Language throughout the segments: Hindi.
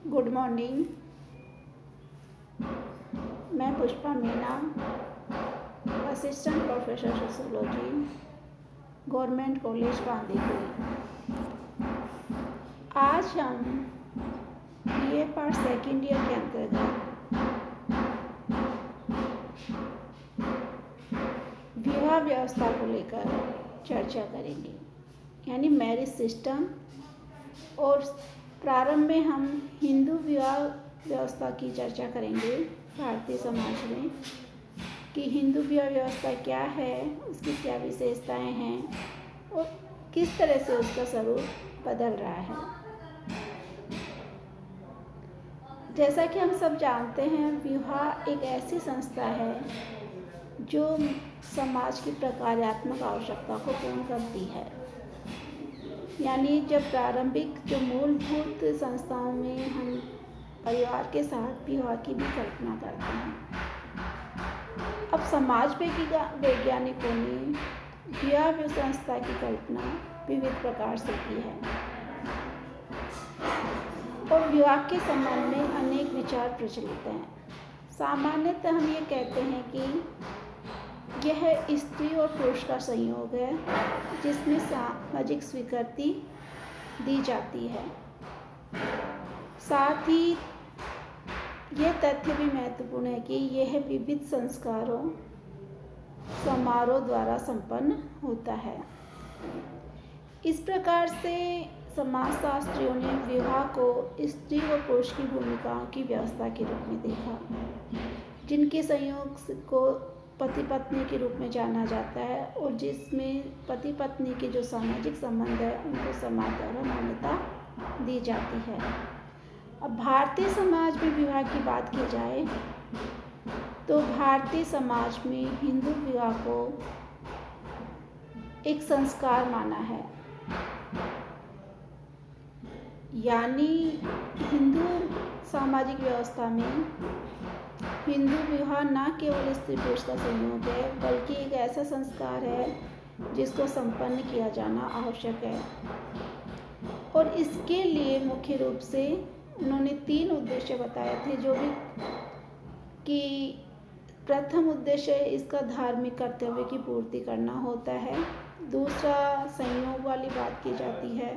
Good morning. मैं Pushpa Meena, assistant professor sociology, government college Bandikui. आज हम बीए पार्ट सेकेंड ईयर के अंतर्गत विवाह व्यवस्था को लेकर चर्चा करेंगे, यानी मैरिज सिस्टम। और प्रारंभ में हम हिंदू विवाह व्यवस्था की चर्चा करेंगे भारतीय समाज में, कि हिंदू विवाह व्यवस्था क्या है, उसकी क्या विशेषताएं हैं और किस तरह से उसका स्वरूप बदल रहा है। जैसा कि हम सब जानते हैं, विवाह एक ऐसी संस्था है जो समाज की प्रकार्यात्मक आवश्यकता को पूर्ण करती है। यानी जब प्रारंभिक जो मूलभूत संस्थाओं में हम परिवार के साथ विवाह की भी कल्पना करते हैं, अब समाज वैज्ञानिकों ने विवाह संस्था की कल्पना विविध प्रकार से की है और विवाह के संबंध में अनेक विचार प्रचलित हैं। सामान्यतः हम ये कहते हैं कि यह स्त्री और पुरुष का संयोग है जिसमें सामाजिक स्वीकृति दी जाती है। साथ ही यह तथ्य भी महत्वपूर्ण है कि यह विविध संस्कारों समारोह द्वारा संपन्न होता है। इस प्रकार से समाजशास्त्रियों ने विवाह को स्त्री और पुरुष की भूमिकाओं की व्यवस्था के रूप में देखा, जिनके संयोग को पति पत्नी के रूप में जाना जाता है और जिसमें पति पत्नी के जो सामाजिक संबंध है उनको समाज द्वारा मान्यता दी जाती है। अब भारतीय समाज में विवाह की बात की जाए तो भारतीय समाज में हिंदू विवाह को एक संस्कार माना है। यानी हिंदू सामाजिक व्यवस्था में हिंदू विवाह न केवल स्त्री पुरुष का संयोग है, बल्कि एक ऐसा संस्कार है जिसको संपन्न किया जाना आवश्यक है। और इसके लिए मुख्य रूप से उन्होंने 3 उद्देश्य बताए थे, जो भी कि प्रथम उद्देश्य इसका धार्मिक कर्तव्य की पूर्ति करना होता है, दूसरा संयोग वाली बात की जाती है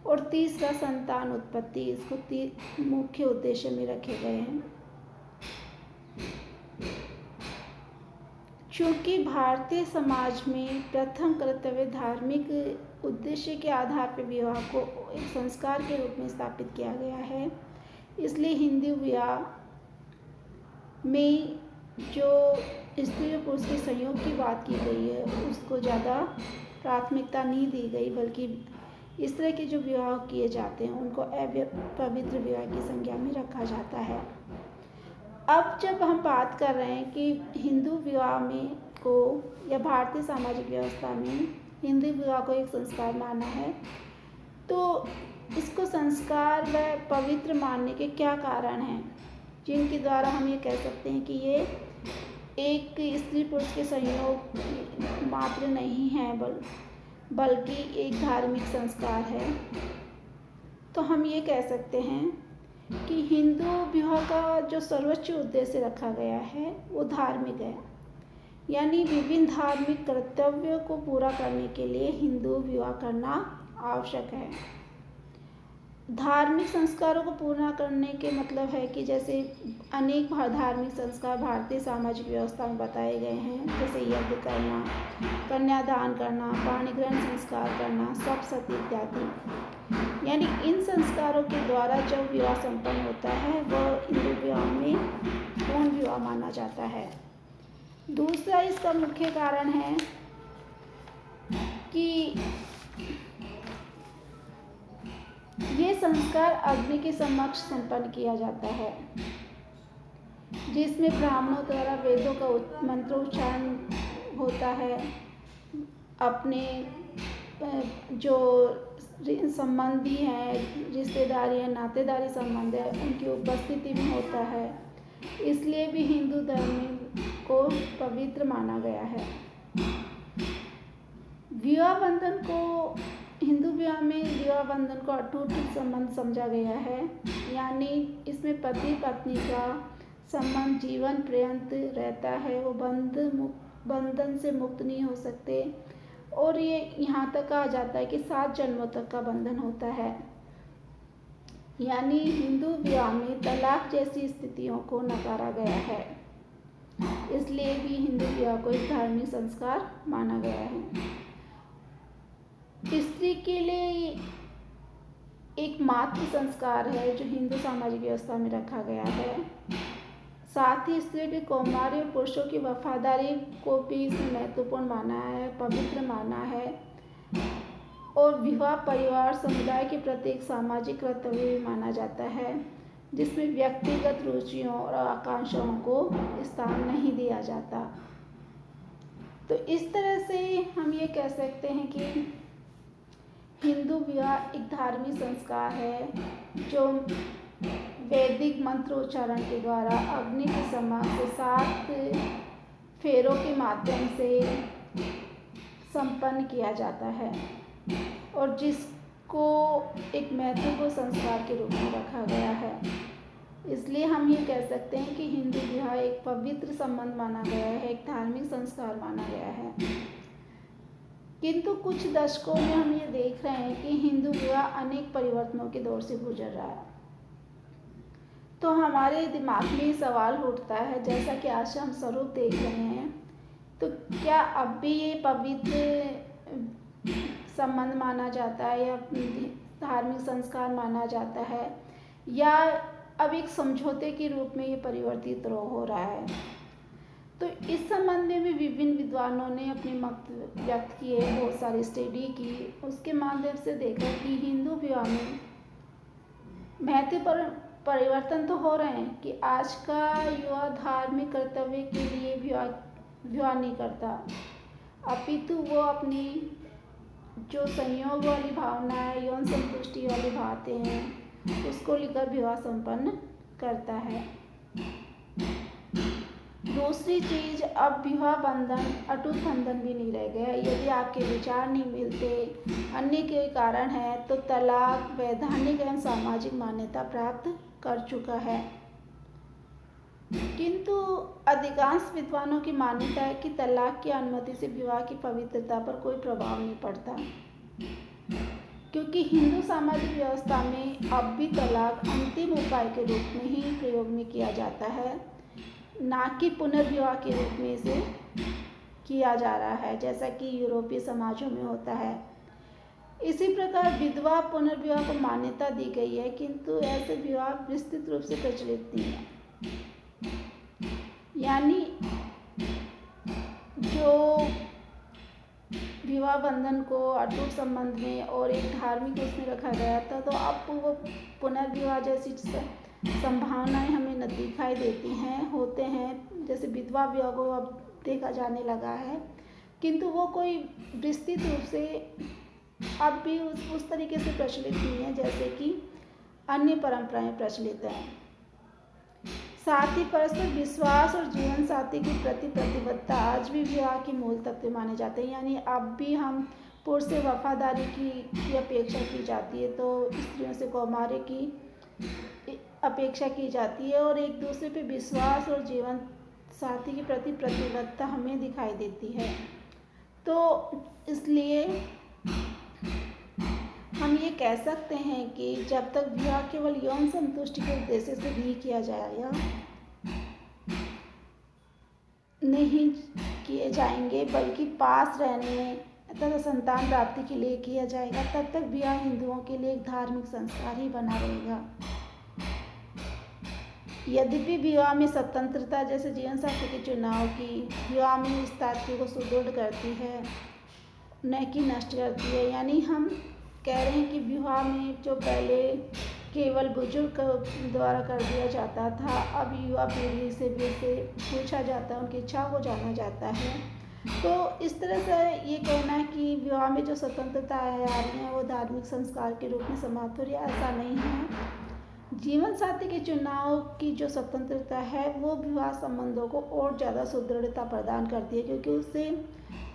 और तीसरा संतान उत्पत्ति, इसको 3 मुख्य उद्देश्य में रखे गए हैं। चूँकि भारतीय समाज में प्रथम कर्तव्य धार्मिक उद्देश्य के आधार पर विवाह को एक संस्कार के रूप में स्थापित किया गया है, इसलिए हिंदू विवाह में जो स्त्री और पुरुष के संयोग की बात की गई है उसको ज़्यादा प्राथमिकता नहीं दी गई, बल्कि इस तरह के जो विवाह किए जाते हैं उनको पवित्र विवाह की संज्ञा में रखा जाता है। अब जब हम बात कर रहे हैं कि हिंदू विवाह में को या भारतीय सामाजिक व्यवस्था में हिंदू विवाह को एक संस्कार माना है, तो इसको संस्कार व पवित्र मानने के क्या कारण हैं, जिनके द्वारा हम ये कह सकते हैं कि ये एक स्त्री पुरुष के संयोग मात्र नहीं है, बल्कि एक धार्मिक संस्कार है। तो हम ये कह सकते हैं कि हिंदू विवाह का जो सर्वोच्च उद्देश्य रखा गया है वो धार्मिक है। यानी विभिन्न धार्मिक कर्तव्यों को पूरा करने के लिए हिंदू विवाह करना आवश्यक है। धार्मिक संस्कारों को पूरा करने के मतलब है कि जैसे अनेक धार्मिक संस्कार भारतीय सामाजिक व्यवस्था में बताए गए हैं, जैसे यज्ञ करना, कन्यादान करना, पाणी ग्रहण संस्कार करना, सप्तसती इत्यादि। यानी इन संस्कारों के द्वारा जब विवाह संपन्न होता है वह हिंदू विवाह में पूर्ण विवाह माना जाता है। दूसरा इसका मुख्य कारण है कि ये संस्कार अग्नि के समक्ष संपन्न किया जाता है, जिसमें ब्राह्मणों द्वारा वेदों का मंत्रोच्चारण होता है। अपने जो संबंधी हैं, रिश्तेदारी है, नातेदारी संबंध है, उनकी उपस्थिति में होता है। इसलिए भी हिंदू धर्म को पवित्र माना गया है। विवाह बंधन को हिंदू विवाह में विवाह बंधन को अटूट संबंध समझा गया है, यानी इसमें पति पत्नी का संबंध जीवन पर्यंत रहता है। वो बंधन से मुक्त नहीं हो सकते और ये यहाँ तक कहा जाता है कि 7 जन्मों तक का बंधन होता है। यानी हिंदू विवाह में तलाक जैसी स्थितियों को नकारा गया है, इसलिए भी हिंदू विवाह को एक धार्मिक संस्कार माना गया है। स्त्री के लिए एक मातृ संस्कार है जो हिंदू सामाजिक व्यवस्था में रखा गया है। साथ ही स्त्री के कौमार्य और पुरुषों की वफादारी को भी इसमें महत्वपूर्ण माना है, पवित्र माना है। और विवाह परिवार समुदाय के प्रति एक सामाजिक कर्तव्य भी माना जाता है, जिसमें व्यक्तिगत रुचियों और आकांक्षाओं को स्थान नहीं दिया जाता। तो इस तरह से हम ये कह सकते हैं कि हिंदू विवाह एक धार्मिक संस्कार है जो वैदिक मंत्रोच्चारण के द्वारा अग्नि के समान 7 फेरों के माध्यम से संपन्न किया जाता है और जिसको एक महत्वपूर्ण संस्कार के रूप में रखा गया है। इसलिए हम ये कह सकते हैं कि हिंदू विवाह एक पवित्र संबंध माना गया है, एक धार्मिक संस्कार माना गया है। किंतु कुछ दशकों में हम ये देख रहे हैं कि हिंदू विवाह अनेक परिवर्तनों के दौर से गुजर रहा है। तो हमारे दिमाग में सवाल उठता है, जैसा कि आज हम स्वरूप देख रहे हैं, तो क्या अब भी ये पवित्र संबंध माना जाता है या धार्मिक संस्कार माना जाता है, या अब एक समझौते के रूप में ये परिवर्तित हो रहा है? तो इस संबंध में भी विभिन्न विद्वानों ने अपने मत व्यक्त किए, बहुत सारी स्टडी की, उसके माध्यम से देखा कि हिंदू विवाह में महत्वपूर्ण परिवर्तन तो हो रहे हैं कि आज का युवा धार्मिक कर्तव्य के लिए विवाह नहीं करता, अपितु वो अपनी जो संयोग वाली भावना है, यौन संतुष्टि वाली बातें हैं, उसको लेकर विवाह संपन्न करता है। दूसरी चीज, अब विवाह बंधन अटूट बंधन भी नहीं रह गया। यदि आपके विचार नहीं मिलते, अन्य कोई कारण है, तो तलाक वैधानिक एवं सामाजिक मान्यता प्राप्त कर चुका है। किंतु अधिकांश विद्वानों की मान्यता है कि तलाक की अनुमति से विवाह की पवित्रता पर कोई प्रभाव नहीं पड़ता, क्योंकि हिंदू सामाजिक व्यवस्था में अब भी तलाक अंतिम उपाय के रूप में ही प्रयोग में किया जाता है, ना कि पुनर्विवाह के रूप में इसे किया जा रहा है, जैसा कि यूरोपीय समाजों में होता है। इसी प्रकार विधवा पुनर्विवाह को मान्यता दी गई है, किंतु ऐसे विवाह विस्तृत रूप से प्रचलित नहीं है। यानी जो विवाह बंधन को अटूट संबंध में और एक धार्मिक उसमें रखा गया था, तो अब वो पुनर्विवाह जैसी संभावनाएं हमें न दिखाई देती हैं, होते हैं। जैसे विधवा विवाह को अब देखा जाने लगा है, किंतु वो कोई विस्तृत रूप से अब भी उस तरीके से प्रचलित नहीं है जैसे कि अन्य परंपराएं प्रचलित हैं। साथ ही परस्पर विश्वास और जीवन साथी के प्रति प्रतिबद्धता आज भी विवाह के मूल तत्व माने जाते हैं। यानी अब भी हम पुरुष से वफादारी की अपेक्षा की जाती है, तो स्त्रियों से कौमार्य की अपेक्षा की जाती है, और एक दूसरे पे विश्वास और जीवन साथी के प्रति प्रतिबद्धता हमें दिखाई देती है। तो इसलिए हम ये कह सकते हैं कि जब तक विवाह केवल यौन संतुष्टि के उद्देश्य से नहीं किया जाएगा, नहीं किए जाएंगे, बल्कि पास रहने तथा संतान प्राप्ति के लिए किया जाएगा, तब तक विवाह हिंदुओं के लिए एक धार्मिक संस्कार ही बना रहेगा। यद्यपि विवाह में स्वतंत्रता जैसे जीवन साथी के चुनाव की विवाह में इस तात्पर्य को सुदृढ़ करती है, न कि नष्ट करती है। यानी हम कह रहे हैं कि विवाह में जो पहले केवल बुजुर्ग द्वारा कर दिया जाता था, अब युवा पीढ़ी से भी इसे पूछा जाता है, उनकी इच्छा को जाना जाता है। तो इस तरह से ये कहना है कि विवाह में जो स्वतंत्रता आ रही है वो धार्मिक संस्कार के रूप में समाप्त हो रही है, ऐसा नहीं है। जीवन साथी के चुनाव की जो स्वतंत्रता है वो विवाह संबंधों को और ज़्यादा सुदृढ़ता प्रदान करती है, क्योंकि उससे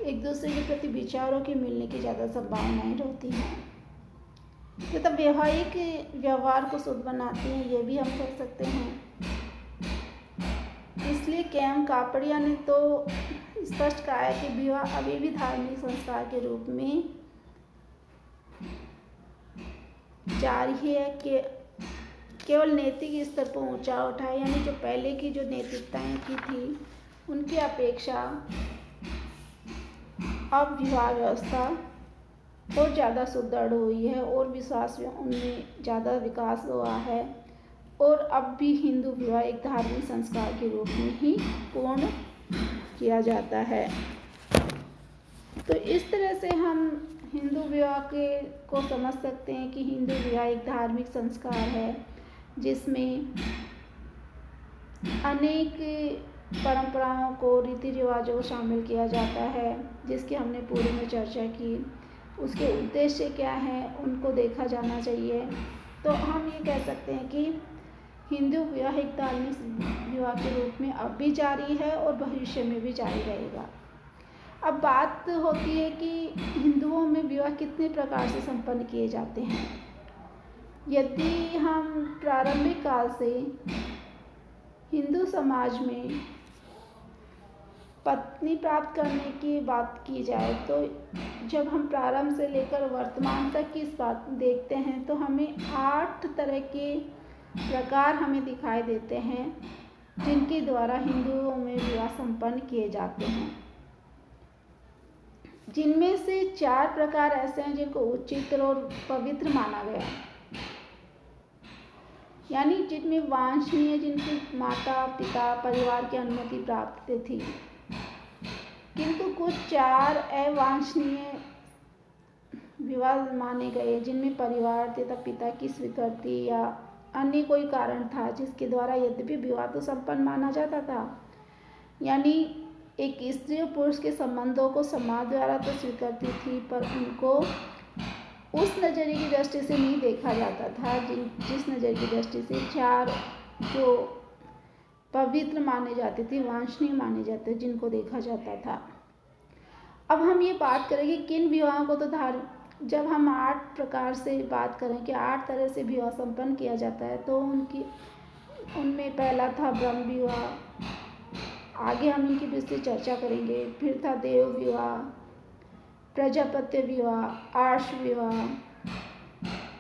एक दूसरे के प्रति विचारों के मिलने की ज़्यादा संभावनाएं रहती हैं, तथा वैवाहिक व्यवहार को शुद्ध बनाती हैं, ये भी हम कह सकते हैं। इसलिए केएम कापड़िया ने तो स्पष्ट कहा है कि विवाह अभी भी धार्मिक संस्कार के रूप में जारी है कि केवल नैतिक स्तर पर ऊंचा उठा है, यानी जो पहले की जो नैतिकताएं की थी उनकी अपेक्षा अब विवाह व्यवस्था और ज़्यादा सुदृढ़ हुई है और विश्वास उनमें ज़्यादा विकास हुआ है, और अब भी हिंदू विवाह एक धार्मिक संस्कार के रूप में ही पूर्ण किया जाता है। तो इस तरह से हम हिंदू विवाह को समझ सकते हैं कि हिंदू विवाह एक धार्मिक संस्कार है जिसमें अनेक परंपराओं को, रीति रिवाजों को शामिल किया जाता है, जिसकी हमने पूरी में चर्चा की। उसके उद्देश्य क्या हैं उनको देखा जाना चाहिए। तो हम ये कह सकते हैं कि हिंदू विवाह एक धार्मिक विवाह के रूप में अब भी जारी है और भविष्य में भी जारी रहेगा। अब बात होती है कि हिंदुओं में विवाह कितने प्रकार से संपन्न किए जाते हैं। यदि हम प्रारंभिक काल से हिंदू समाज में पत्नी प्राप्त करने की बात की जाए, तो जब हम प्रारंभ से लेकर वर्तमान तक की इस बात देखते हैं तो हमें 8 तरह के प्रकार हमें दिखाई देते हैं जिनके द्वारा हिंदुओं में विवाह संपन्न किए जाते हैं, जिनमें से 4 प्रकार ऐसे हैं जिनको उचित और पवित्र माना गया, यानी जिनमें वांछनीय, जिनकी माता पिता परिवार की अनुमति प्राप्त थी, किंतु कुछ 4 अवांछनीय विवाह माने गए जिनमें परिवार तथा पिता की स्वीकृति या अन्य कोई कारण था जिसके द्वारा यद्यपि विवाह तो संपन्न माना जाता था, यानी एक स्त्री और पुरुष के संबंधों को समाज द्वारा तो स्वीकृति थी पर उनको उस नज़रिए की दृष्टि से नहीं देखा जाता था जिस नज़र की दृष्टि से 4 जो पवित्र माने जाते थे, वांछनीय माने जाते, जिनको देखा जाता था। अब हम ये बात करेंगे किन विवाहों को तो जब हम 8 प्रकार से बात करें कि 8 तरह से विवाह संपन्न किया जाता है, तो उनमें पहला था ब्रह्म विवाह, आगे हम इनकी विस्तृत चर्चा करेंगे। फिर था देव विवाह, प्रजापत्य विवाह, आर्ष विवाह,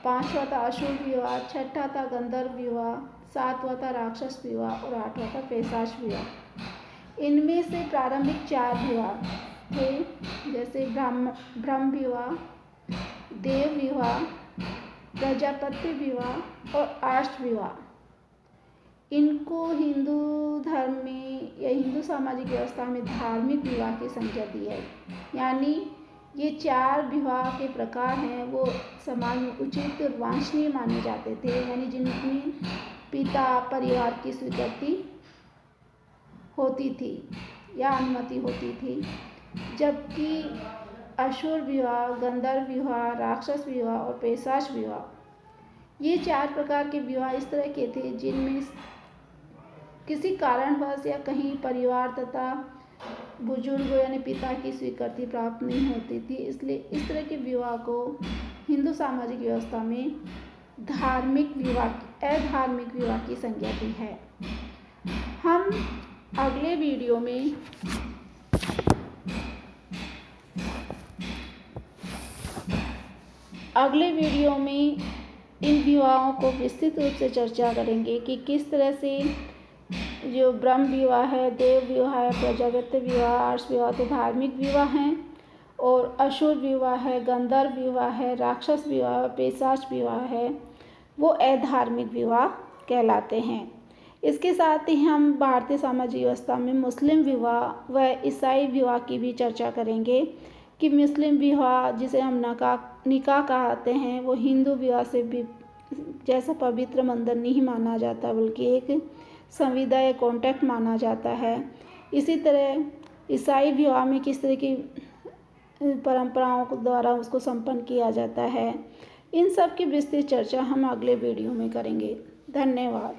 5वां था असुर विवाह, 6ठा था गंधर्व विवाह, 7वां था राक्षस विवाह और 8वां था पैशाच विवाह। इनमें से प्रारंभिक 4 विवाह थे, जैसे ब्रह्म विवाह, देव विवाह, प्रजापत्य विवाह और आर्ष विवाह। इनको हिंदू धर्म में या हिंदू सामाजिक व्यवस्था में धार्मिक विवाह की संज्ञा दी है, यानी ये 4 विवाह के प्रकार हैं वो समाज में उचित और वांछनीय माने जाते थे, यानी जिनमें पिता परिवार की स्वीकृति होती थी या अनुमति होती थी, जबकि असुर विवाह, गंधर्व विवाह, राक्षस विवाह और पैशाच विवाह, ये 4 प्रकार के विवाह इस तरह के थे जिनमें किसी कारणवश या कहीं परिवार तथा बुजुर्ग यानी पिता की स्वीकृति प्राप्त नहीं होती थी। इसलिए इस तरह के विवाह को हिंदू सामाजिक व्यवस्था में अधार्मिक विवाह की संज्ञा दी है। हम अगले वीडियो में इन विवाहों को विस्तृत रूप से चर्चा करेंगे कि किस तरह से जो ब्रह्म विवाह है, देव विवाह है, प्रजापत्य विवाह, आर्ष विवाह तो धार्मिक विवाह हैं, और असुर विवाह है, गंधर्व विवाह है, राक्षस विवाह, पैशाच विवाह है, वो अधार्मिक विवाह कहलाते हैं। इसके साथ ही हम भारतीय सामाजिक व्यवस्था में मुस्लिम विवाह व ईसाई विवाह की भी चर्चा करेंगे कि मुस्लिम विवाह जिसे हम निकाह कहते हैं वो हिंदू विवाह से भी जैसा पवित्र बंधन नहीं माना जाता, बल्कि एक संविदा या कॉन्ट्रैक्ट माना जाता है। इसी तरह ईसाई विवाह में किस तरह की परंपराओं के द्वारा उसको संपन्न किया जाता है, इन सब की विस्तृत चर्चा हम अगले वीडियो में करेंगे। धन्यवाद।